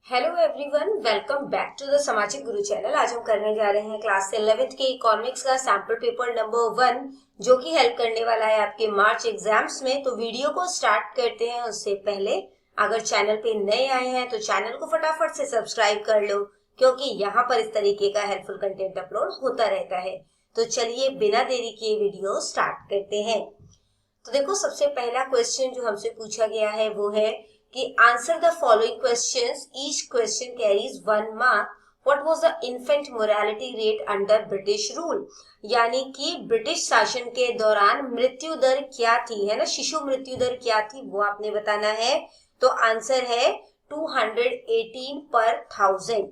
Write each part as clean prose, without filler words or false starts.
Hello everyone, welcome back to the Samajik Guru channel. आज हम करने जा रहे हैं क्लास 11th के इकोनॉमिक्स का सैंपल पेपर नंबर 1, जो कि हेल्प करने वाला है आपके मार्च एग्जाम्स में। तो वीडियो को स्टार्ट करते हैं उससे पहले अगर चैनल पे नए आए हैं तो चैनल को फटाफट से सब्सक्राइब कर लो, क्योंकि यहाँ पर इस तरीके का हेल्पफुल कंटेंट अपलोड होता रहता है। तो चलिए बिना देरी किए वीडियो स्टार्ट करते हैं। तो देखो, सबसे पहला क्वेश्चन जो हमसे पूछा गया है वो है कि answer the following questions, each question carries 1 mark. What was the infant morality rate under British rule? यानी कि ब्रिटिश शासन के दौरान मृत्यु दर क्या थी, है ना, शिशु मृत्यु दर क्या थी, वो आपने बताना है। तो आंसर है 218 पर 1000।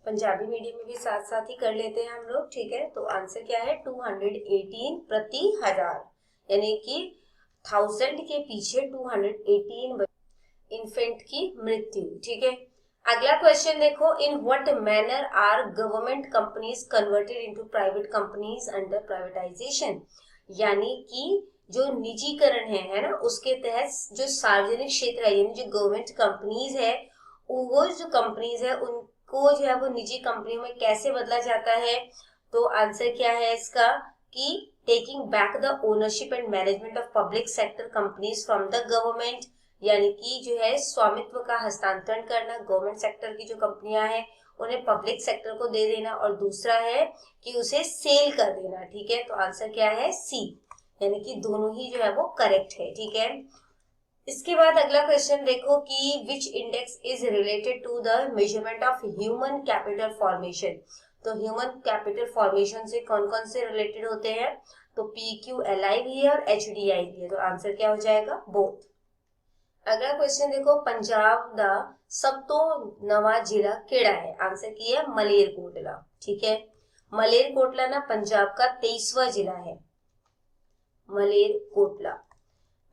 पंजाबी मीडियम में भी साथ साथ ही कर लेते हैं हम लोग, ठीक है। तो आंसर क्या है? 218 प्रति हजार, यानी कि 1000 के पीछे 218 इन्फेंट की मृत्यु, ठीक है। अगला क्वेश्चन देखो, in what manner are government companies converted into private companies under privatization? यानी कि जो निजीकरण है ना, उसके तहत जो सार्वजनिक क्षेत्र है, यानी जो गवर्नमेंट कंपनीज है, वो जो कंपनीज है उनको जो है वो निजी कंपनी में कैसे बदला जाता है? तो आंसर क्या है इसका कि taking back the ownership and management of public sector companies from the government, यानी कि जो है स्वामित्व का हस्तांतरण करना, गवर्नमेंट सेक्टर की जो कंपनियां हैं उन्हें पब्लिक सेक्टर को दे देना, और दूसरा है कि उसे सेल कर देना, ठीक है। तो आंसर क्या है? सी, यानी कि दोनों ही जो है वो करेक्ट है, ठीक है। इसके बाद अगला क्वेश्चन देखो कि which index is related to the measurement of human capital formation? तो ह्यूमन कैपिटल फॉर्मेशन से कौन कौन से रिलेटेड होते हैं? तो PQLI भी है और HDI भी है। तो आंसर क्या हो जाएगा? बोथ। अगला क्वेश्चन देखो, पंजाब दा सब तो नवा जिला केड़ा है? आंसर की है मलेरकोटला, ठीक है। मलेरकोटला ना पंजाब का 23वां जिला है, मलेरकोटला।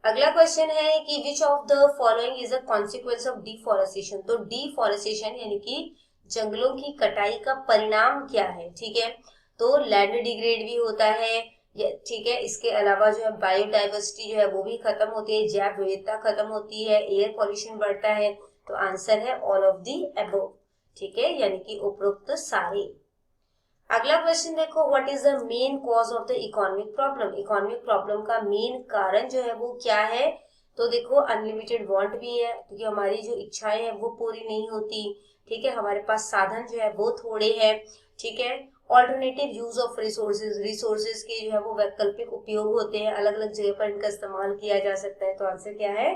अगला क्वेश्चन है कि which of the following is a consequence of deforestation? तो डिफॉरेस्टेशन यानी कि जंगलों की कटाई का परिणाम क्या है, ठीक है। तो लैंड डिग्रेड भी होता है, ठीक है। इसके अलावा जो है बायोडाइवर्सिटी जो है वो भी खत्म होती है, जैव विविधता खत्म होती है, एयर पॉल्यूशन बढ़ता है। तो आंसर है ऑल ऑफ दी अबव, ठीक है, यानी कि उपरोक्त सारे। अगला क्वेश्चन देखो, what is the main cause of the economic problem? Economic problem का मेन कारण जो है वो क्या है? तो देखो, अनलिमिटेड वांट भी है, क्योंकि हमारी जो इच्छाएं हैं वो पूरी नहीं होती, ठीक है। हमारे पास साधन जो है वो थोड़े हैं, ठीक है। Alternative use of resources, resources के जो है वो वैकल्पिक उपयोग होते हैं, अलग अलग जगह पर इनका इस्तेमाल किया जा सकता है। तो आंसर क्या है?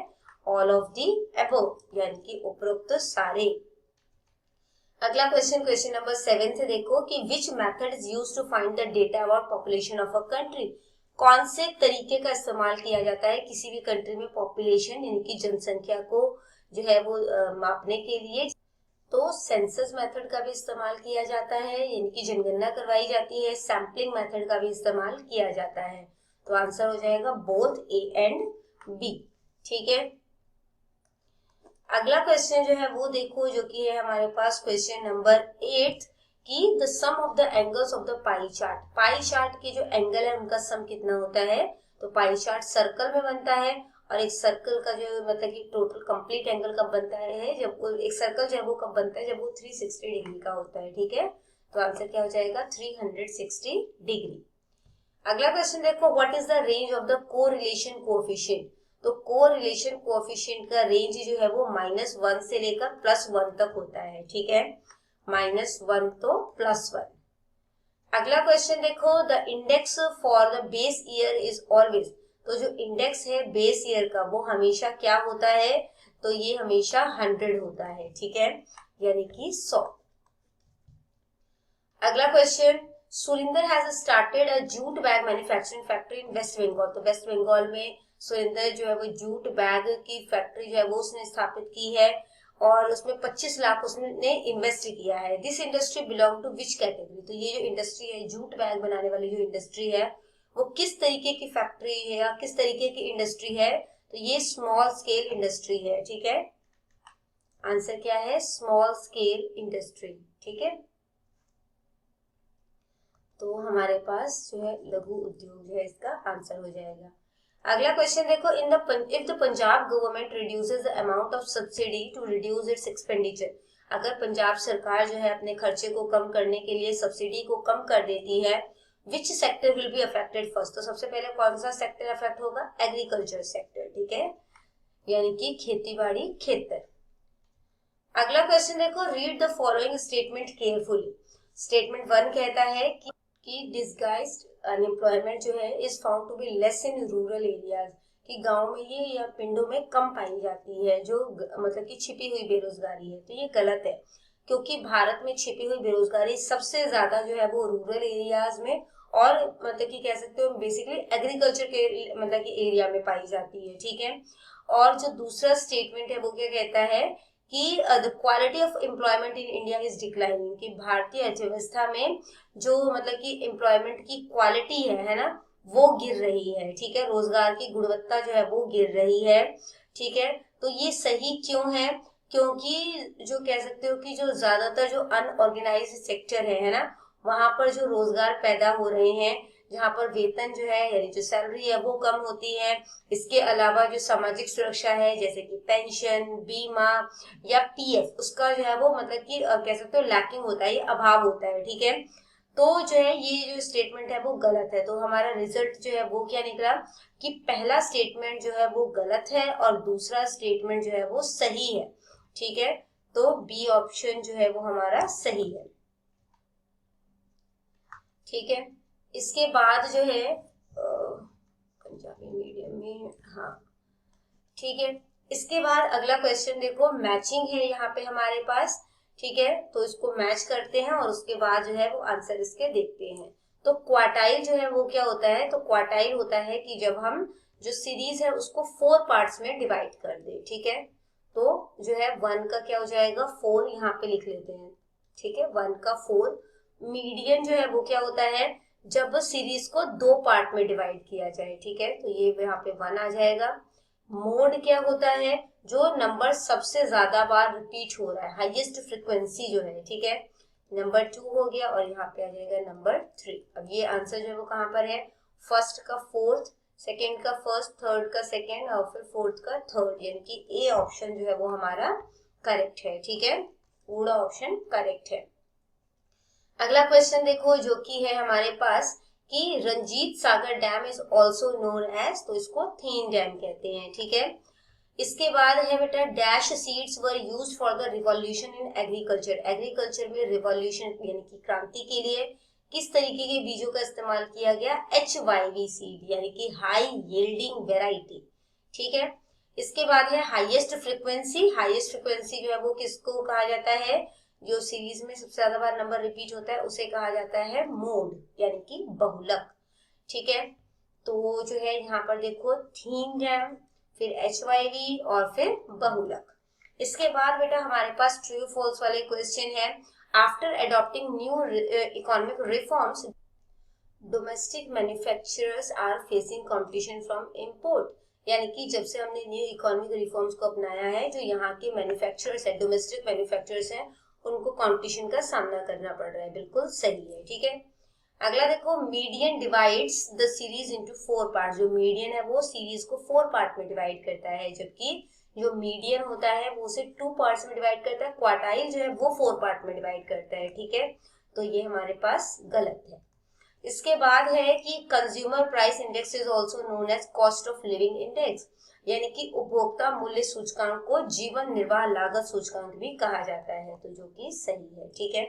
ऑल ऑफ दी अबव, यानी कि उपरोक्त सारे। अगला क्वेश्चन, क्वेश्चन नंबर 7 से देखो कि which method is used to find the data about population of a country? कौन से तरीके का इस्तेमाल किया जाता है किसी भी कंट्री में पॉपुलेशन यानी कि जनसंख्या को जो है वो मापने के लिए? तो सेंसस मेथड का भी इस्तेमाल किया जाता है, यानी कि जनगणना करवाई जाती है। सैम्पलिंग मेथड का भी इस्तेमाल किया जाता है। तो आंसर हो जाएगा बोथ ए एंड बी, ठीक है। अगला क्वेश्चन जो है वो देखो, जो कि है हमारे पास क्वेश्चन नंबर 8 कि the sum of the angles of the pie chart. Pie chart के जो एंगल है उनका सम कितना होता है? तो पाई चार्ट सर्कल में बनता है, और एक सर्कल का जो मतलब कि टोटल कंप्लीट एंगल कब बनता है? जब वो एक सर्कल जो है वो कब बनता है? जब वो 360 डिग्री का होता है, ठीक है। तो आंसर क्या हो जाएगा? 360 डिग्री। अगला क्वेश्चन देखो, what is the range of the correlation coefficient? तो कोरिलेशन कोएफिशिएंट का रेंज जो है वो -1 से लेकर +1 तक होता है, ठीक है। -1 तो +1। अगला क्वेश्चन देखो, the index for the base year is always. तो जो इंडेक्स है बेस ईयर का वो हमेशा क्या होता है? तो ये हमेशा 100 होता है, ठीक है, यानी कि 100। अगला question, Surinder has started a jute bag manufacturing factory in West Bengal. तो वेस्ट बंगाल में सुरिंदर जो है वो जूट बैग की फैक्ट्री जो है वो उसने स्थापित की है, और उसमें 25 लाख उसने इन्वेस्ट किया है। This industry belong to which category? तो ये जो इंडस्ट्री है, जूट बैग बनाने वाली जो इंडस्ट्री है, वो किस तरीके की फैक्ट्री है या किस तरीके की इंडस्ट्री है? तो ये स्मॉल स्केल इंडस्ट्री है, ठीक है। आंसर क्या है? स्मॉल स्केल इंडस्ट्री, ठीक है। तो हमारे पास जो है लघु उद्योग जो है इसका आंसर हो जाएगा। अगला क्वेश्चन देखो, if the Punjab government reduces the amount of subsidy to reduce its expenditure. अगर पंजाब सरकार जो है अपने खर्चे को कम करने के लिए सब्सिडी को कम कर देती है, which sector will be affected first? तो सबसे पहले कौन सा सेक्टर अफेक्ट होगा? एग्रीकल्चर सेक्टर, ठीक है, यानी कि खेती बाड़ी, खेतर। अगला क्वेश्चन देखो, read the following statement carefully. Statement 1 कहता है कि डिसगाइज्ड अनएम्प्लॉयमेंट जो है is found to be less in rural areas, कि गांव में ये या पिंडों में कम पाई जाती है जो मतलब कि छिपी हुई बेरोजगारी है। तो ये गलत है, क्योंकि भारत में छिपी हुई बेरोजगारी सबसे ज्यादा जो है वो रूरल एरियाज में और मतलब कि कह सकते हो बेसिकली एग्रीकल्चर के मतलब कि एरिया में पाई जाती है, ठीक है। और जो दूसरा स्टेटमेंट है वो क्या कहता है कि the quality of employment in India is declining, कि भारतीय अर्थव्यवस्था में जो मतलब कि एम्प्लॉयमेंट की क्वालिटी है ना, वो गिर रही है, ठीक है, रोजगार की गुणवत्ता जो है वो गिर रही है, ठीक है। तो ये सही क्यों है? क्योंकि जो कह सकते हो कि जो ज्यादातर जो अनऑर्गेनाइज्ड सेक्टर है ना, वहां पर जो रोजगार पैदा हो रहे हैं, जहाँ पर वेतन जो है यानी जो सैलरी है वो कम होती है। इसके अलावा जो सामाजिक सुरक्षा है जैसे कि पेंशन, बीमा या पीएफ, उसका जो है वो मतलब कि कह सकते हो लैकिंग होता है, ये अभाव होता है, ठीक है। तो जो है ये जो स्टेटमेंट है वो गलत है। तो हमारा रिजल्ट जो है वो क्या निकला कि पहला स्टेटमेंट जो है वो गलत है और दूसरा स्टेटमेंट जो है वो सही है, ठीक है। तो बी ऑप्शन जो है वो हमारा सही है, ठीक है। इसके बाद जो है पंजाबी मीडियम में, हाँ ठीक है। इसके बाद अगला क्वेश्चन देखो, मैचिंग है यहाँ पे हमारे पास, ठीक है। तो इसको मैच करते हैं और उसके बाद जो है वो आंसर इसके देखते हैं। तो क्वार्टाइल जो है वो क्या होता है? तो क्वार्टाइल होता है कि जब हम जो सीरीज है उसको 4 पार्ट्स में डिवाइड कर दे, ठीक है। तो जो है 1 का क्या हो जाएगा? 4 यहाँ पे लिख लेते हैं, ठीक है, 1 का 4। मीडियन जो है वो क्या होता है? जब सीरीज को 2 पार्ट में डिवाइड किया जाए, ठीक है, तो ये यहाँ पे 1 आ जाएगा। मोड क्या होता है? जो नंबर सबसे ज्यादा बार रिपीट हो रहा है, हाईएस्ट फ्रिक्वेंसी जो है, ठीक है, नंबर 2 हो गया और यहाँ पे आ जाएगा नंबर 3। अब ये आंसर जो है वो कहाँ पर है? फर्स्ट का फोर्थ, सेकेंड का फर्स्ट, थर्ड का सेकेंड और फिर फोर्थ का थर्ड, यानी कि ए ऑप्शन जो है वो हमारा करेक्ट है, ठीक है, पूरा ऑप्शन करेक्ट है। अगला क्वेश्चन देखो जो कि है हमारे पास कि Ranjit Sagar dam is also known as, तो इसको थेन डैम कहते हैं, ठीक है। इसके बाद है बेटा, dash seeds were used for the revolution in agriculture. Agriculture में रिवॉल्यूशन यानी कि क्रांति के लिए किस तरीके के बीजों का इस्तेमाल किया गया? HYV सीड, यानी कि हाई यील्डिंग वेराइटी, ठीक है। इसके बाद है हाईएस्ट फ्रिक्वेंसी। हाईएस्ट फ्रिक्वेंसी जो है वो किसको कहा जाता है? जो सीरीज में सबसे ज्यादा बार नंबर रिपीट होता है उसे कहा जाता है मोड, यानी कि बहुलक, ठीक है। तो जो है यहाँ पर देखो थीन डैम, फिर HYV और फिर बहुलक। इसके बाद बेटा हमारे पास ट्रू फॉल्स वाले क्वेश्चन है। After adopting new economic reforms, domestic manufacturers are facing competition from import, यानी कि जब से हमने न्यू इकोनॉमिक रिफॉर्म्स को अपनाया है, जो यहाँ के मैन्युफैक्चरर्स है, डोमेस्टिक मैन्युफैक्चरर्स हैं, उनको कंपटीशन का सामना करना पड़ रहा है। बिल्कुल सही है, ठीक है। अगला देखो, median divides the series into 4 part. जो मीडियन है वो सीरीज को 4 पार्ट में डिवाइड करता है, जबकि जो मीडियन होता है वो उसे 2 पार्ट्स में डिवाइड करता है। क्वार्टाइल जो है वो 4 पार्ट में डिवाइड करता है, ठीक है। तो ये हमारे पास गलत है। इसके बाद है कि consumer price index is also known as cost of living index, यानी कि उपभोक्ता मूल्य सूचकांक को जीवन निर्वाह लागत सूचकांक भी कहा जाता है, तो जो कि सही है, ठीक है।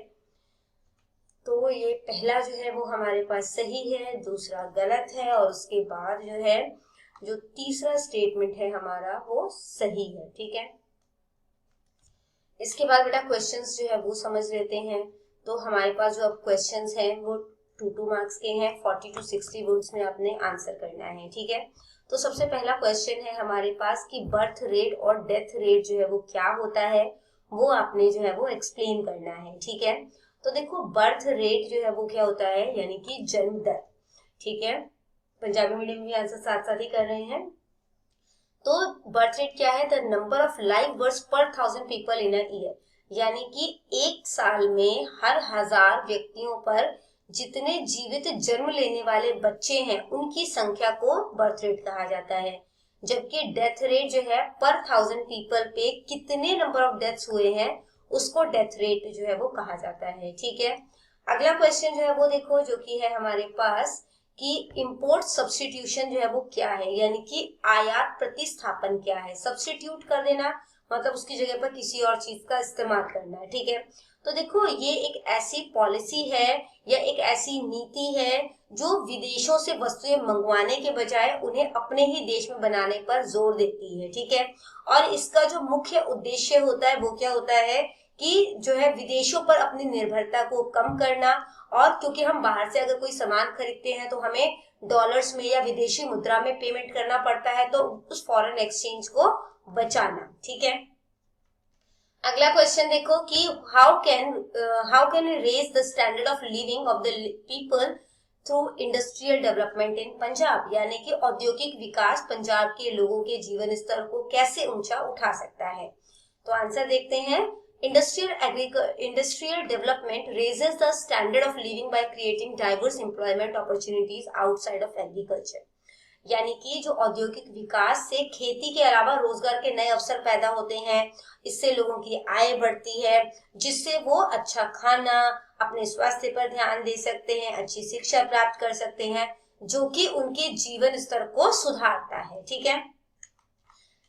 तो ये पहला जो है वो हमारे पास सही है, दूसरा गलत है और उसके बाद जो है जो तीसरा स्टेटमेंट है हमारा वो सही है, ठीक है। इसके बाद बेटा क्वेश्चंस जो है वो समझ लेते हैं। तो हमारे पास जो अब क्वेश्चंस हैं वो 2 मार्क्स के हैं, 40 to 60 वर्ड्स में आपने आंसर करना है, ठीक है। तो सबसे पहला क्वेश्चन है हमारे पास कि बर्थ रेट और डेथ रेट जो है वो क्या होता है, वो आपने जो है वो एक्सप्लेन करना है, ठीक है। तो देखो बर्थ रेट जो है वो क्या होता है, यानी कि जन्म दर, ठीक है। पंजाबी मीडियम में आंसर साथ साथ ही कर रहे हैं। तो बर्थ रेट क्या है? The number of live birth पर 1000 पीपल इन अ ईयर, यानी कि एक साल में हर 1000 व्यक्तियों पर जितने जीवित जन्म लेने वाले बच्चे हैं उनकी संख्या को बर्थ रेट कहा जाता है। जबकि डेथ रेट जो है पर 1000 पीपल पे कितने नंबर ऑफ डेथ्स हुए हैं उसको डेथ रेट जो है वो कहा जाता है। ठीक है, अगला क्वेश्चन जो है वो देखो, जो कि है हमारे पास कि इंपोर्ट सब्स्टिट्यूशन जो है वो क्या है, यानी कि आयात प्रतिस्थापन क्या है। सब्स्टिट्यूट कर देना मतलब उसकी जगह पर किसी और चीज का इस्तेमाल करना है। ठीक है, तो देखो ये एक ऐसी पॉलिसी है या एक ऐसी नीति है जो विदेशों से वस्तुएं मंगवाने के बजाय उन्हें अपने ही देश में बनाने पर जोर देती है। ठीक है, और इसका जो मुख्य उद्देश्य होता है वो क्या होता है कि जो है विदेशों पर अपनी निर्भरता को कम करना, और क्योंकि हम बाहर से अगर कोई सामान खरीदते हैं तो हमें डॉलर्स में या विदेशी मुद्रा में पेमेंट करना पड़ता है, तो उस फॉरेन एक्सचेंज को बचाना। ठीक है, अगला क्वेश्चन देखो कि how can raise the standard of living of the people through industrial development in Punjab, यानी कि औद्योगिक विकास पंजाब के लोगों के जीवन स्तर को कैसे ऊंचा उठा सकता है। तो आंसर देखते हैं, industrial development raises the standard of living by creating diverse employment opportunities outside of agriculture, यानी कि जो औद्योगिक विकास से खेती के अलावा रोजगार के नए अवसर पैदा होते हैं, इससे लोगों की आय बढ़ती है, जिससे वो अच्छा खाना, अपने स्वास्थ्य पर ध्यान दे सकते हैं, अच्छी शिक्षा प्राप्त कर सकते हैं, जो कि उनके जीवन स्तर को सुधारता है। ठीक है,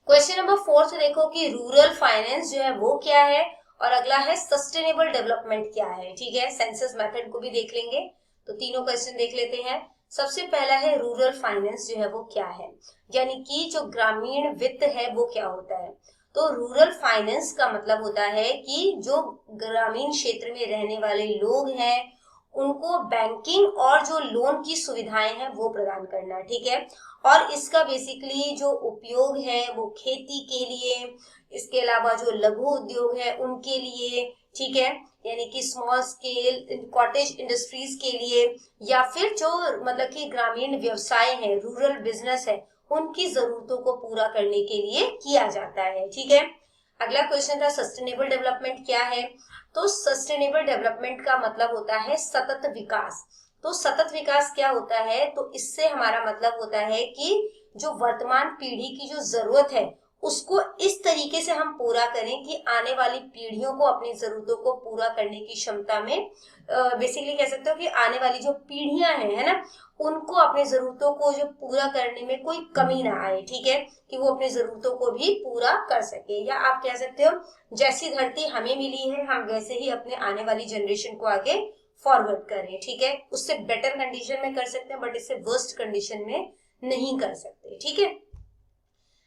क्वेश्चन नंबर 4 देखो कि रूरल फाइनेंस जो है वो क्या है, और अगला है सस्टेनेबल डेवलपमेंट क्या है। ठीक है, सेंसस मेथड को भी देख लेंगे, तो तीनों क्वेश्चन देख लेते हैं। सबसे पहला है रूरल फाइनेंस जो है वो क्या है, यानी कि जो ग्रामीण वित्त है वो क्या होता है। तो रूरल फाइनेंस का मतलब होता है कि जो ग्रामीण क्षेत्र में रहने वाले लोग हैं उनको बैंकिंग और जो लोन की सुविधाएं हैं वो प्रदान करना। ठीक है, और इसका बेसिकली जो उपयोग है वो खेती के लिए, इसके अलावा जो लघु उद्योग है उनके लिए, ठीक है, यानी कि स्मॉल स्केल कॉटेज इंडस्ट्रीज के लिए, या फिर जो मतलब कि ग्रामीण व्यवसाय है, रूरल बिजनेस है, उनकी जरूरतों को पूरा करने के लिए किया जाता है। ठीक है, अगला क्वेश्चन था सस्टेनेबल डेवलपमेंट क्या है। तो सस्टेनेबल डेवलपमेंट का मतलब होता है सतत विकास। तो सतत विकास क्या होता है, तो इससे हमारा मतलब होता है कि जो वर्तमान पीढ़ी की जो जरूरत है उसको इस तरीके से हम पूरा करें कि आने वाली पीढ़ियों को अपनी जरूरतों को पूरा करने की क्षमता में, बेसिकली कह सकते हो कि आने वाली जो पीढ़ियां हैं, है ना, उनको अपनी जरूरतों को जो पूरा करने में कोई कमी ना आए। ठीक है, कि वो अपनी जरूरतों को भी पूरा कर सके, या आप कह सकते हो जैसी धरती हमें मिली है हम वैसे ही अपने आने वाली जनरेशन को आगे फॉरवर्ड करें। ठीक है, उससे बेटर कंडीशन में कर सकते हैं बट इससे वर्स्ट कंडीशन में नहीं कर सकते। ठीक है,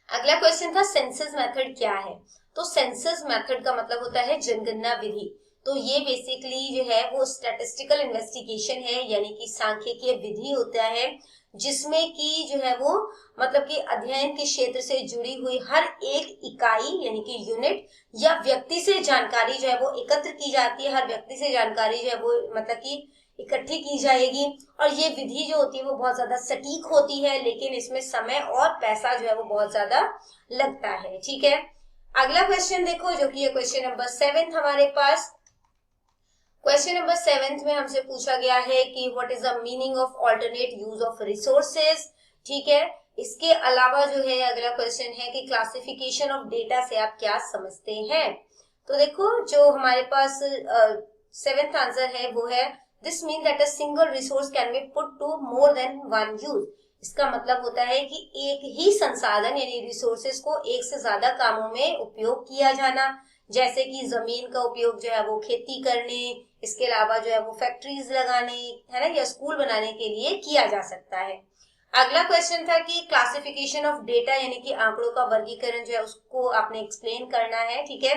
अगला क्वेश्चन था सेंसस मेथड क्या है। तो सेंसस मेथड का मतलब होता है जनगणना विधि। तो ये बेसिकली जो है वो स्टैटिस्टिकल इन्वेस्टिगेशन है, यानी कि सांख्यिकीय विधि होता है जिसमें कि जो है वो मतलब कि अध्ययन के क्षेत्र से जुड़ी हुई हर एक इकाई यानी कि यूनिट या व्यक्ति से जानकारी जो है वो एकत्र की जाती है। हर व्यक्ति से जानकारी जो है वो मतलब कि इकट्ठी की जाएगी, और ये विधि जो होती है वो बहुत ज्यादा सटीक होती है, लेकिन इसमें समय और पैसा जो है वो बहुत ज्यादा लगता है। ठीक है, अगला क्वेश्चन देखो जो कि ये क्वेश्चन नंबर 7 हमारे पास। क्वेश्चन नंबर 7 में हमसे पूछा गया है कि what is the meaning of alternate use of resources. ठीक है, इसके अलावा जो है अगला क्वेश्चन है कि क्लासिफिकेशन ऑफ डेटा से आप क्या समझते हैं। तो देखो जो हमारे पास 7th आंसर है वो है this mean that a single resource can be put to more than one use. इसका मतलब होता है कि एक ही संसाधन यानी रिसोर्सेज को एक से ज्यादा कामों में उपयोग किया जाना, जैसे कि जमीन का उपयोग जो है वो खेती करने, इसके अलावा जो है वो फैक्ट्रीज लगाने, है ना, या स्कूल बनाने के लिए किया जा सकता है। अगला क्वेश्चन था कि क्लासिफिकेशन ऑफ डेटा यानी कि आंकड़ों का वर्गीकरण जो है उसको आपने एक्सप्लेन करना है। ठीक है,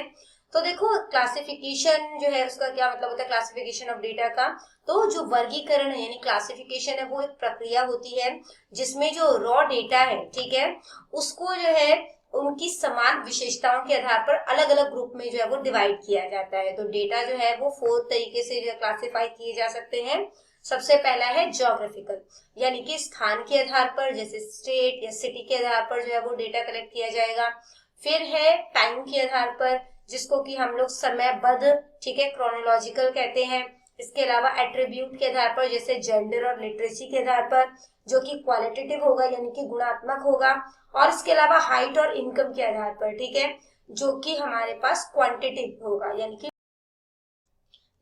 तो देखो क्लासिफिकेशन जो है उसका क्या मतलब होता है, क्लासिफिकेशन ऑफ डेटा का। तो जो वर्गीकरण है यानी क्लासिफिकेशन है वो एक प्रक्रिया होती है जिसमें जो रॉ डेटा है, ठीक है, उसको जो है उनकी समान विशेषताओं के आधार पर अलग अलग ग्रुप में जो है वो डिवाइड किया जाता है। तो डेटा जो है वो 4 तरीके से जो क्लासिफाई किए जा सकते हैं। सबसे पहला है ज्योग्राफिकल, यानी कि स्थान के आधार पर, जैसे स्टेट या सिटी के आधार पर जो है वो डेटा कलेक्ट किया जाएगा। फिर है टाइम के आधार पर, जिसको कि हम लोग समयबद्ध, ठीक है, क्रोनोलॉजिकल कहते हैं। इसके अलावा एट्रीब्यूट के आधार पर, जैसे जेंडर और लिटरेसी के आधार पर, जो कि क्वालिटेटिव होगा यानी कि गुणात्मक होगा। और इसके अलावा हाइट और इनकम के आधार पर, ठीक है, जो कि हमारे पास क्वांटिटेटिव होगा, यानी कि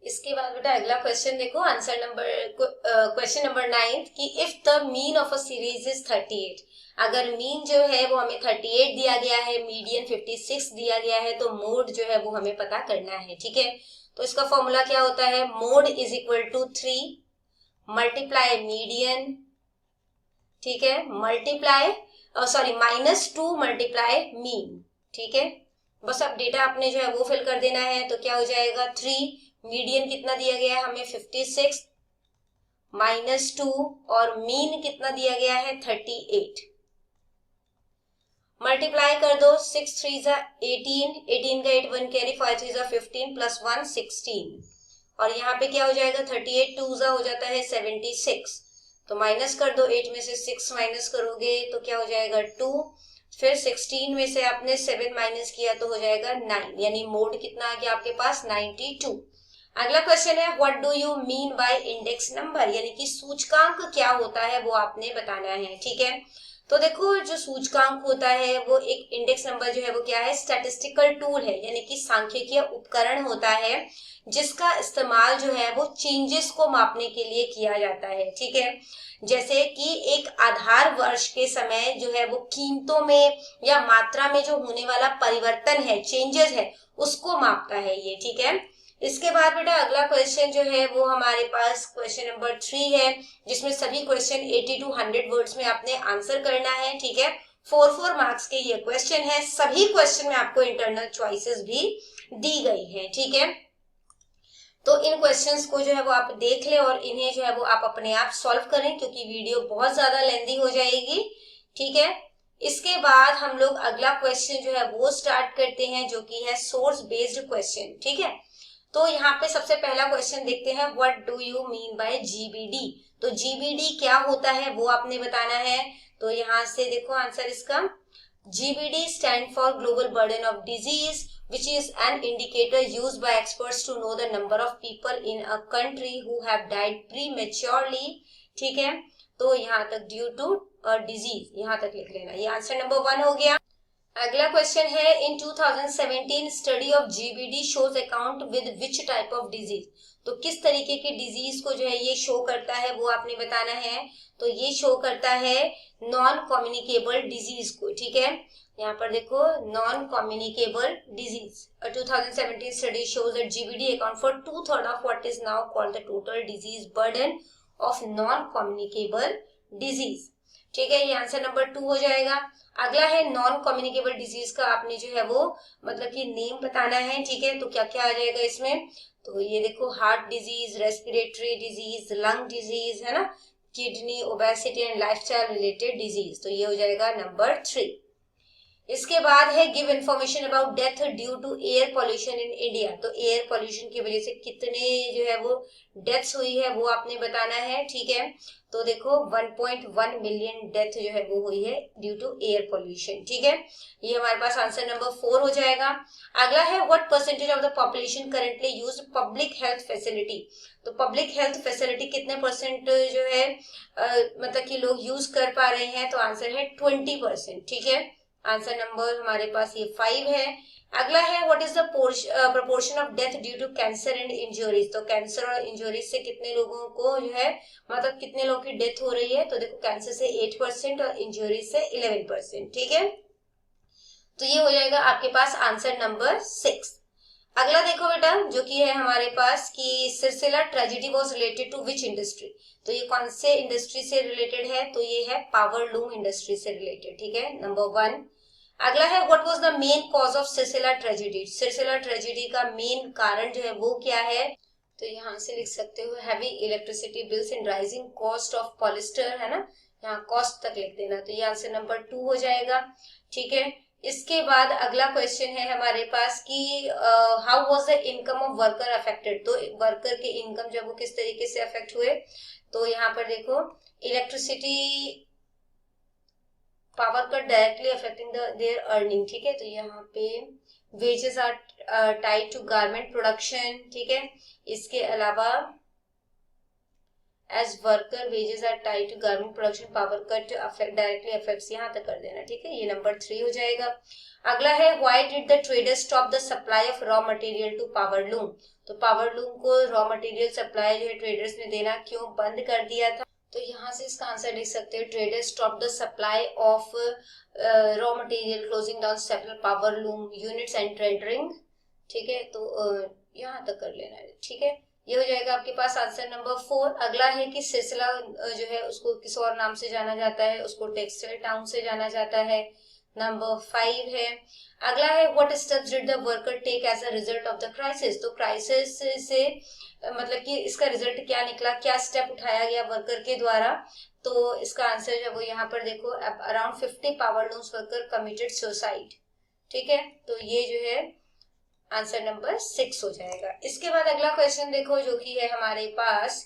इसके बाद बेटा अगला क्वेश्चन देखो, आंसर नंबर क्वेश्चन नंबर 9 कि if the mean of a series is 38, अगर मीन जो है वो हमें 38 दिया गया है, मीडियन 56 दिया गया है, तो मोड जो है वो हमें पता करना है। ठीक है, तो इसका फॉर्मूला क्या होता है, mode is equal to 3 multiply median, ठीक है, मल्टीप्लाई सॉरी -2 मल्टीप्लाई मीन। ठीक है, बस अब डेटा आपने जो है वो फिल कर देना है। तो क्या हो जाएगा, 3, मीडियन कितना दिया गया है हमें 56, -2 और मीन कितना दिया गया है 38, मल्टीप्लाई कर दो, 6 3 जा 18, 18 का 8 1 कैरी, 5 3 जा 15 प्लस 1 16, और यहाँ पे क्या हो जाएगा 38 2 जा हो जाता है 76, तो माइनस कर दो, 8 में से 6 माइनस करोगे तो क्या हो जाएगा 2, फिर 16 में से आपने 7 माइनस किया तो हो जाएगा 9, यानी मोड कितना आ गया आपके पास 92। अगला क्वेश्चन है what do you mean by index number, यानी कि सूचकांक क्या होता है वो आपने बताना है। ठीक है, तो देखो जो सूचकांक होता है वो एक इंडेक्स नंबर जो है वो क्या है, स्टैटिस्टिकल टूल है, यानी कि सांख्यिकीय उपकरण होता है जिसका इस्तेमाल जो है वो चेंजेस को मापने के लिए किया जाता है। ठीक है, जैसे कि एक आधार वर्ष के समय जो है वो कीमतों में या मात्रा में जो होने वाला परिवर्तन है, चेंजेस है, उसको मापता है ये। ठीक है, इसके बाद बेटा अगला क्वेश्चन जो है वो हमारे पास क्वेश्चन नंबर 3 है, जिसमें सभी क्वेश्चन 80 to 100 वर्ड्स में आपने आंसर करना है। ठीक है, 4 मार्क्स के ये क्वेश्चन है, सभी क्वेश्चन में आपको इंटरनल चॉइसेस भी दी गई है। ठीक है, तो इन क्वेश्चंस को जो है वो आप देख ले और इन्हें जो है वो आप अपने आप सॉल्व करें, क्योंकि वीडियो बहुत ज्यादा लेंदी हो जाएगी। ठीक है, इसके बाद हम लोग अगला क्वेश्चन जो है वो स्टार्ट करते हैं, जो कि है सोर्स बेस्ड क्वेश्चन। ठीक है, तो यहाँ पे सबसे पहला क्वेश्चन देखते हैं, what do you mean by GBD. तो जीबीडी क्या होता है वो आपने बताना है। तो यहाँ से देखो आंसर इसका, GBD stand for Global Burden of Disease, which is an indicator used by experts to know the number of people in a country who have died prematurely. ठीक है, तो यहाँ तक ड्यू टू डिजीज यहाँ तक लिख लेना, ये आंसर नंबर 1 हो गया। अगला क्वेश्चन है, इन 2017 study of GBD shows account with which type of disease. तो किस तरीके की डिजीज को जो है ये शो करता है वो आपने बताना है। तो ये शो करता है नॉन कम्युनिकेबल डिजीज को। ठीक है, यहाँ पर देखो non communicable disease, 2017 study shows that GBD account for 2/3 of what is now called the total disease burden of non communicable disease. ठीक है, ये आंसर नंबर 2 हो जाएगा। अगला है नॉन कम्युनिकेबल डिजीज का आपने जो है वो मतलब कि नेम बताना है। ठीक है, तो क्या क्या आ जाएगा इसमें, तो ये देखो heart disease, respiratory disease, lung disease है ना, kidney, obesity and lifestyle related disease, तो ये हो जाएगा नंबर 3। इसके बाद है give information about death due to air pollution in India. तो एयर पॉल्यूशन की वजह से कितने जो है वो डेथ्स हुई है वो आपने बताना है। ठीक है, तो देखो 1.1 मिलियन डेथ जो है वो हुई है ड्यू टू एयर पॉल्यूशन। ठीक है, ये हमारे पास आंसर नंबर 4 हो जाएगा। अगला है what percentage of the population currently use public health facility. तो पब्लिक हेल्थ फैसिलिटी कितने परसेंट जो है मतलब कि लोग यूज कर पा रहे हैं, तो आंसर है 20%। ठीक है, आंसर नंबर हमारे पास ये 5 है। अगला है what is the proportion of death due to cancer and injuries. तो कैंसर और इंजरीज से कितने लोगों को जो है मतलब कितने लोगों की डेथ हो रही है, तो देखो कैंसर से 8% और इंजरीज से 11%। ठीक है, तो ये हो जाएगा आपके पास आंसर नंबर 6। अगला देखो बेटा जो कि है हमारे पास कि सिलसिला tragedy was related to which industry. तो ये कौन से इंडस्ट्री से रिलेटेड है, तो ये है पावर लूम इंडस्ट्री से रिलेटेड। ठीक है, नंबर 1। अगला है what was the main cause of सिलसिला ट्रेजेडी। सिलसिला ट्रेजेडी का मेन कारण जो है वो क्या है, तो यहाँ से लिख सकते हो heavy electricity bills and rising cost of polyester, है ना, यहाँ कॉस्ट तक लिख देना, तो ये आंसर नंबर 2 हो जाएगा। ठीक है, इसके बाद अगला क्वेश्चन है हमारे पास कि how was the income of worker affected. तो वर्कर के इनकम जब वो किस तरीके से अफेक्ट हुए, तो यहाँ पर देखो electricity power cut directly affecting their earning. ठीक है, तो यहाँ पे wages are tied to garment production. ठीक है, इसके अलावा as worker wages are tied to garment production power cut directly affects, यहाँ तक कर देना, ठीक है, ये नंबर 3 हो जाएगा। अगला है why did the trader stop the supply of raw material to power loom, तो पावर लूम को रॉ मटेरियल सप्लाई जो है ट्रेडर्स ने देना क्यों बंद कर दिया था, तो यहाँ से इसका आंसर लिख सकते हैं trader stop the supply of raw material closing down several power loom units and tendering, ठीक है, तो यहाँ तक कर लेना है, ठीक है, ये हो जाएगा आपके पास आंसर नंबर 4। अगला है कि सिरसिला जो है उसको किस और नाम से जाना जाता है, उसको टेक्सटाइल टाउन से जाना जाता है, नंबर 5 है। अगला है what steps did the worker take as a result of the crisis, तो क्राइसिस से मतलब कि इसका रिजल्ट क्या निकला, क्या स्टेप उठाया गया वर्कर के द्वारा, तो इसका आंसर जो है वो यहाँ पर देखो, around 50 power looms worker committed suicide, ठीक है, तो ये जो है आंसर नंबर 6 हो जाएगा। इसके बाद अगला क्वेश्चन देखो जो कि है हमारे पास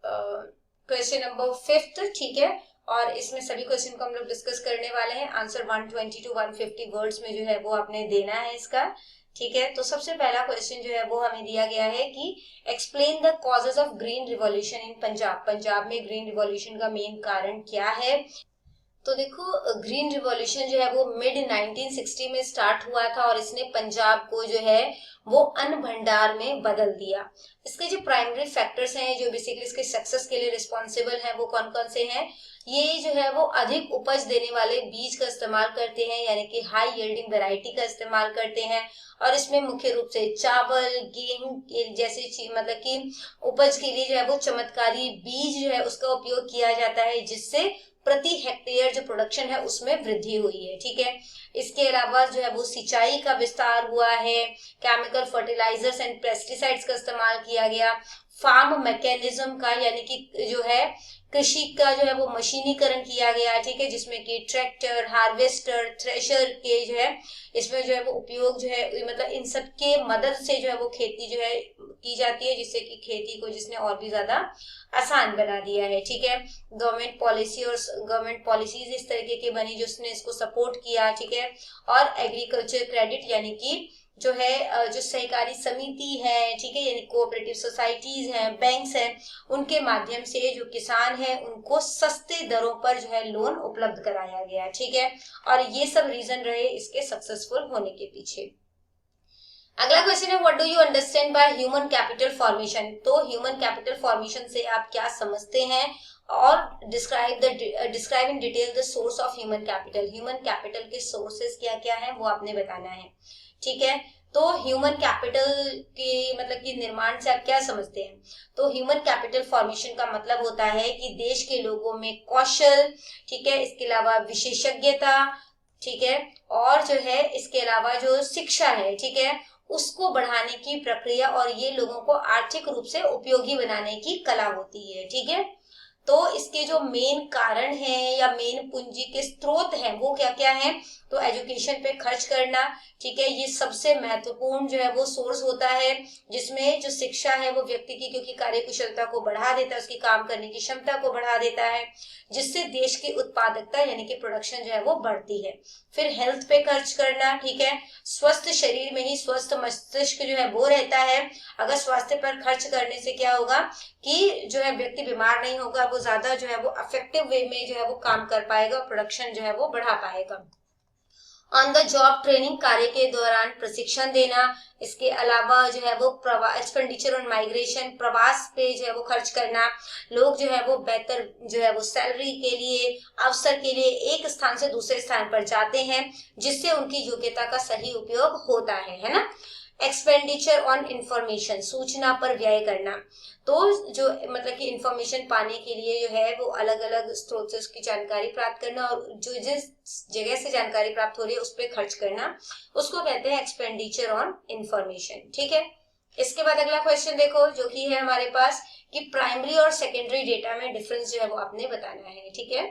क्वेश्चन नंबर 5, ठीक है, और इसमें सभी क्वेश्चन को हम लोग डिस्कस करने वाले हैं। आंसर 120 to 150 वर्ड्स में जो है वो आपने देना है इसका, ठीक है। तो सबसे पहला क्वेश्चन जो है वो हमें दिया गया है कि explain the causes of green revolution in Punjab, Punjab में ग्रीन रिवॉल्यूशन का मेन कारण क्या है। तो देखो ग्रीन रिवॉल्यूशन जो है वो मिड 1960 में स्टार्ट हुआ था और इसने पंजाब को जो है वो अन्न भंडार में बदल दिया। इसके जो प्राइमरी फैक्टर्स हैं जो बेसिकली इसके सक्सेस के लिए रिस्पॉन्सिबल हैं वो कौन कौन से हैं, ये जो है वो अधिक उपज देने वाले बीज का इस्तेमाल करते हैं, यानी कि हाई यील्डिंग वैरायटी का इस्तेमाल करते हैं, और इसमें मुख्य रूप से चावल गेहूं जैसी मतलब कि उपज के लिए जो है वो चमत्कारी बीज जो है उसका उपयोग किया जाता है, जिससे प्रति हेक्टेयर जो प्रोडक्शन है उसमें वृद्धि हुई है, ठीक है। इसके अलावा जो है वो सिंचाई का विस्तार हुआ है, केमिकल फर्टिलाइजर्स एंड पेस्टिसाइड्स का इस्तेमाल किया गया, फार्म मैकेनिज्म का यानी कि जो है कृषि का जो है वो मशीनीकरण किया गया, ठीक है, जिसमें कि ट्रैक्टर, हार्वेस्टर, थ्रेशर के जो है इसमें जो है वो उपयोग जो है मतलब इन सब के मदद से जो है वो खेती जो है की जाती है, जिससे कि खेती को जिसने और भी ज्यादा आसान बना दिया है, ठीक है। गवर्नमेंट पॉलिसी और गवर्नमेंट पॉलिसीज इस तरीके की बनी जिसने इसको सपोर्ट किया, ठीक है। और एग्रीकल्चर क्रेडिट यानी कि जो है जो सहकारी समिति है, ठीक है, यानी कोऑपरेटिव सोसाइटीज हैं, बैंक्स हैं, उनके माध्यम से जो किसान है उनको सस्ते दरों पर जो है लोन उपलब्ध कराया गया, ठीक है। और ये सब रीजन रहे इसके सक्सेसफुल होने के पीछे। अगला क्वेश्चन है what do you understand by human capital formation, तो ह्यूमन कैपिटल फॉर्मेशन से आप क्या समझते हैं, और describe in detail the source of human capital, human capital के सोर्सेस क्या क्या हैं वो आपने बताना है, ठीक है। तो ह्यूमन कैपिटल के मतलब कि निर्माण से आप क्या समझते हैं, तो ह्यूमन कैपिटल फॉर्मेशन का मतलब होता है कि देश के लोगों में कौशल, ठीक है, इसके अलावा विशेषज्ञता, ठीक है, और जो है इसके अलावा जो शिक्षा है, ठीक है, उसको बढ़ाने की प्रक्रिया, और ये लोगों को आर्थिक रूप से उपयोगी बनाने की कला होती है, ठीक है। तो इसके जो मेन कारण है या मेन पूंजी के स्रोत हैं वो क्या क्या हैं, तो एजुकेशन पे खर्च करना, ठीक है, ये सबसे महत्वपूर्ण जो है वो सोर्स होता है, जिसमें जो शिक्षा है वो व्यक्ति की क्योंकि कार्यकुशलता को बढ़ा देता है, उसकी काम करने की क्षमता को बढ़ा देता है, जिससे देश की उत्पादकता यानी कि प्रोडक्शन जो है वो बढ़ती है। फिर हेल्थ पे खर्च करना, ठीक है, स्वस्थ शरीर में ही स्वस्थ मस्तिष्क जो है वो रहता है। अगर स्वास्थ्य पर खर्च करने से क्या होगा कि जो है व्यक्ति बीमार नहीं होगा, वो ज्यादा जो है वो इफेक्टिव वे में जो है वो काम कर पाएगा, प्रोडक्शन जो है वो बढ़ा पाएगा। ऑन द जॉब ट्रेनिंग, कार्य के दौरान प्रशिक्षण देना, इसके अलावा जो है वो एक्सपेंडिचर ऑन माइग्रेशन, प्रवास पे जो है वो खर्च करना, लोग जो है वो बेहतर जो है वो सैलरी के लिए, अवसर के लिए एक स्थान से दूसरे स्थान पर जाते हैं, जिससे उनकी योग्यता का सही उपयोग होता है ना। एक्सपेंडिचर ऑन इंफॉर्मेशन, सूचना पर व्यय करना, तो जो मतलब कि इंफॉर्मेशन पाने के लिए जो है वो अलग अलग स्रोत से उसकी जानकारी प्राप्त करना, और जो जिस जगह से जानकारी प्राप्त हो रही है उस पर खर्च करना, उसको कहते हैं एक्सपेंडिचर ऑन इंफॉर्मेशन, ठीक है। इसके बाद अगला क्वेश्चन देखो जो कि है हमारे पास कि प्राइमरी और सेकेंडरी डेटा में डिफरेंस जो है वो आपने बताना है, ठीक है।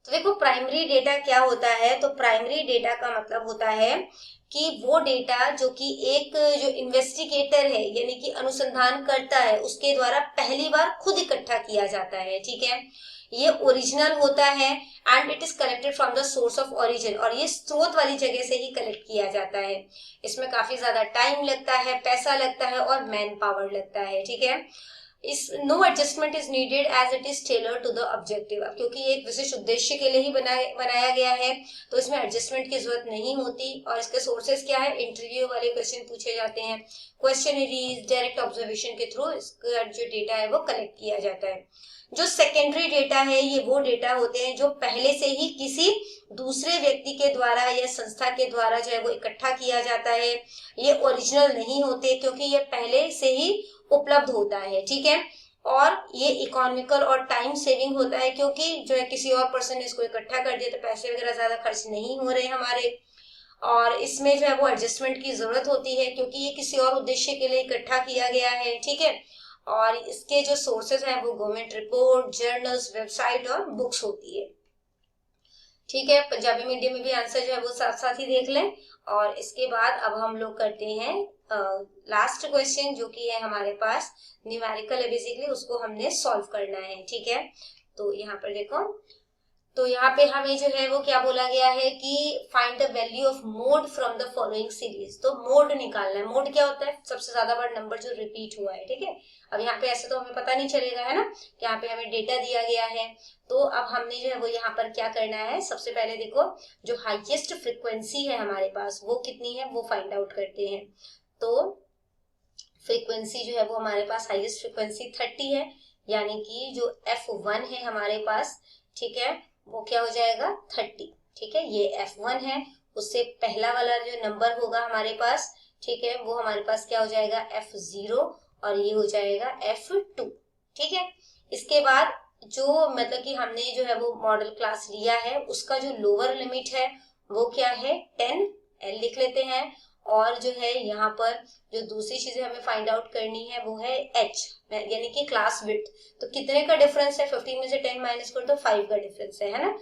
तो देखो प्राइमरी डेटा क्या होता है, तो प्राइमरी डेटा का मतलब होता है कि वो डेटा जो कि एक जो इन्वेस्टिगेटर है यानी कि अनुसंधान करता है उसके द्वारा पहली बार खुद इकट्ठा किया जाता है, ठीक है। ये ओरिजिनल होता है and it is collected from the source of origin, और ये स्रोत वाली जगह से ही कलेक्ट किया जाता है। इसमें काफी ज्यादा टाइम लगता है, पैसा लगता है और मैन पावर लगता है, ठीक है। Is no adjustment is needed as it is tailor to the objective, क्योंकि ये एक विशिष्ट उद्देश्य के लिए ही बनाया गया है तो इसमें एडजस्टमेंट की जरूरत नहीं होती। और इसके सोर्सेज क्या है, इंटरव्यू वाले क्वेश्चन पूछे जाते हैं, क्वेश्चनरीज, डायरेक्ट ऑब्जर्वेशन के थ्रू इसका जो डेटा है वो कलेक्ट किया जाता है। जो सेकेंडरी डेटा है ये वो डेटा होते हैं जो पहले से ही किसी दूसरे व्यक्ति के द्वारा या संस्था के द्वारा जो है वो इकट्ठा किया जाता है। ये ओरिजिनल नहीं होते क्योंकि ये पहले से ही उपलब्ध होता है, ठीक है। और ये इकोनॉमिकल और टाइम सेविंग होता है क्योंकि जो है किसी और पर्सन ने इसको इकट्ठा कर दिया तो पैसे वगैरह ज्यादा खर्च नहीं हो रहे हमारे। और इसमें जो है वो एडजस्टमेंट की जरूरत होती है क्योंकि ये किसी और उद्देश्य के लिए इकट्ठा किया गया है, ठीक है। और इसके जो सोर्सेज हैं वो गवर्नमेंट रिपोर्ट, जर्नल्स, वेबसाइट और बुक्स होती है, ठीक है। पंजाबी मीडियम में भी आंसर जो है वो साथ साथ ही देख लें। और इसके बाद अब हम लोग करते हैं लास्ट क्वेश्चन जो कि है हमारे पास न्यूमेरिकल है, बेसिकली उसको हमने सॉल्व करना है, ठीक है। तो यहाँ पर देखो, तो यहाँ पे हमें जो है वो क्या बोला गया है कि find the value of mode from the following series. तो मोड निकालना है। मोड क्या होता है, सबसे ज्यादा बार नंबर जो रिपीट हुआ है, ठीक है। अब यहाँ पे ऐसे तो हमें पता नहीं चलेगा, है ना। यहाँ पे हमें डेटा दिया गया है तो अब हमने जो है वो यहाँ पर क्या करना है, सबसे पहले देखो जो हाईएस्ट फ्रिक्वेंसी है हमारे पास वो कितनी है वो फाइंड आउट करते हैं। तो फ्रीक्वेंसी जो है वो हमारे पास हाईएस्ट फ्रीक्वेंसी 30 है, यानी कि जो F1 है हमारे पास, ठीक है, वो क्या हो जाएगा 30, ठीक है। ये F1 है, उससे पहला वाला जो नंबर होगा हमारे पास, ठीक है, वो हमारे पास क्या हो जाएगा F0 और ये हो जाएगा F2, ठीक है। इसके बाद जो मतलब कि हमने जो है वो मॉडल क्लास लिया है उसका जो लोअर लिमिट है वो क्या है 10 L लिख लेते हैं। और जो है यहाँ पर जो दूसरी चीजें हमें फाइंड आउट करनी है वो है H, यानी कि क्लास विड्थ। तो कितने का डिफरेंस है, 15 में से 10 माइनस कर दो 5 का डिफरेंस है ना।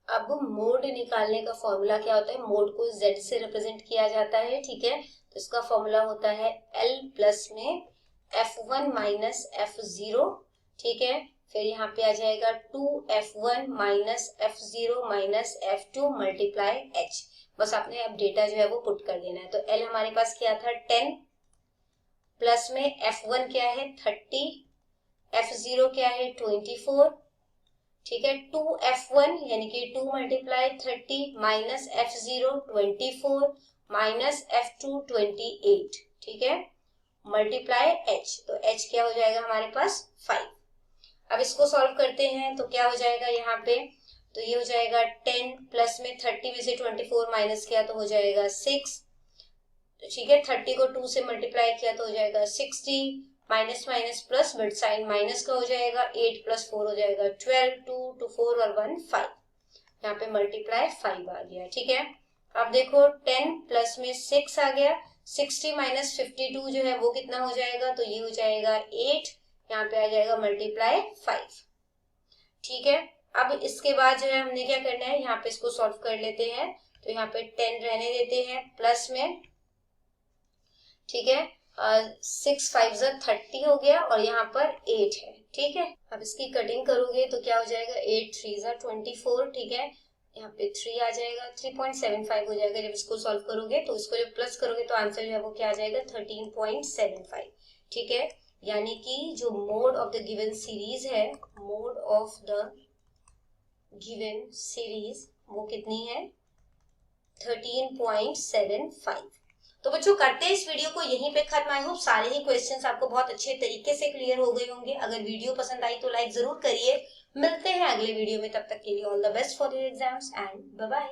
अब मोड निकालने का फॉर्मूला क्या होता है, मोड को Z से रिप्रेजेंट किया जाता है, ठीक है। तो इसका फॉर्मूला होता है L प्लस में F1 माइनस F0, ठीक है। फिर यहाँ पे आ जाएगा 2F1 minus F0 minus F2 multiply H। बस आपने अब डेटा जो है वो पुट कर देना है। तो L हमारे पास क्या था 10 प्लस में F1 क्या है 30, F0 क्या है 24, ठीक है। 2F1 यानी कि 2 multiply 30 minus F0 24 minus F2 28, ठीक है, मल्टीप्लाई H। तो H क्या हो जाएगा हमारे पास 5। अब इसको सॉल्व करते हैं तो क्या हो जाएगा यहाँ पे, तो ये हो जाएगा 10 प्लस में 30 में से 24 माइनस किया तो हो जाएगा 6, तो ठीक है। 30 को 2 से मल्टीप्लाई किया तो हो जाएगा 60, minus minus plus with sign minus का हो जाएगा 8 प्लस 4 हो जाएगा 12, 2 2 4 और 1 5, यहाँ पे मल्टीप्लाई 5 आ गया, ठीक है। अब देखो 10 प्लस में 6 आ गया, 60 माइनस 52 जो है वो कितना हो जाएगा, तो ये हो जाएगा 8, यहाँ पे आ जाएगा मल्टीप्लाई 5, ठीक है। अब इसके बाद जो है हमने क्या करना है, यहाँ पे इसको सॉल्व कर लेते हैं। तो यहाँ पे 10 रहने देते हैं प्लस में, ठीक है, 6 5 30 हो गया और यहाँ पर 8 है, ठीक है। अब इसकी कटिंग करोगे तो क्या हो जाएगा 8 3 24, ठीक है। यहाँ पे 3 आ जाएगा, 3.75 हो जाएगा। जब इसको सॉल्व करोगे तो इसको जब प्लस करोगे तो आंसर जो है वो क्या आ जाएगा 13.75, ठीक है। यानी कि जो mode of the given series है, mode of the given series वो कितनी है 13.75। तो बच्चों करते हैं इस वीडियो को यहीं पे खत्म। आई होप सारे ही क्वेश्चंस आपको बहुत अच्छे तरीके से क्लियर हो गए होंगे। अगर वीडियो पसंद आई तो लाइक जरूर करिए। मिलते हैं अगले वीडियो में, तब तक के लिए all the best for your exams and bye bye.